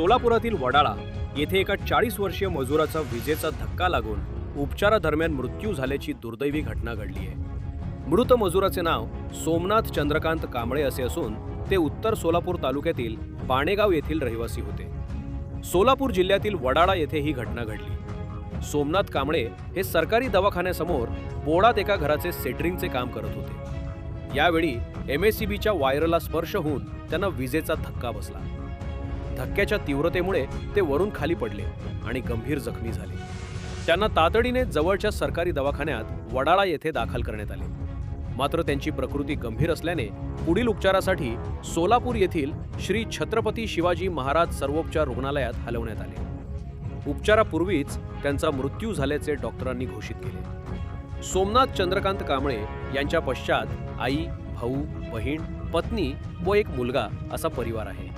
सोलापुरातील वडाळा येथे एका 40 वर्षीय मजुराचा विजेचा धक्का लागून उपचारादरम्यान मृत्यू झाल्याची दुर्दैवी घटना घडली आहे। मृत मजुराचे नाव सोमनाथ चंद्रकांत कांबळे असे असून ते उत्तर सोलापूर तालुक्यातील बाणेगाव येथील रहिवासी होते। सोलापूर जिल्ह्यातील वडाळा येथे ही घटना घडली। सोमनाथ कांबळे हे सरकारी दवाखान्यासमोर बोळात एका घराचे सेटरिंगचे काम करत होते। यावेळी MSCBच्या वायरला स्पर्श होऊन त्यांना विजेचा धक्का बसला। धक्क्याच्या तीव्रतेमुळे ते वरून खाली पडले आणि गंभीर जखमी झाले। त्यांना तातडीने जवळच्या सरकारी दवाखान्यात वडाळा येथे दाखल करण्यात आले, मात्र त्यांची प्रकृती गंभीर असल्याने पुढील उपचारासाठी सोलापूर येथील श्री छत्रपती शिवाजी महाराज सर्वोपचार रुग्णालयात हलवण्यात आले। उपचारापूर्वीच त्यांचा मृत्यू झाल्याचे डॉक्टरांनी घोषित केले। सोमनाथ चंद्रकांत कांबळे यांच्या पश्चात आई, भाऊ, बहीण, पत्नी व एक मुलगा असा परिवार आहे।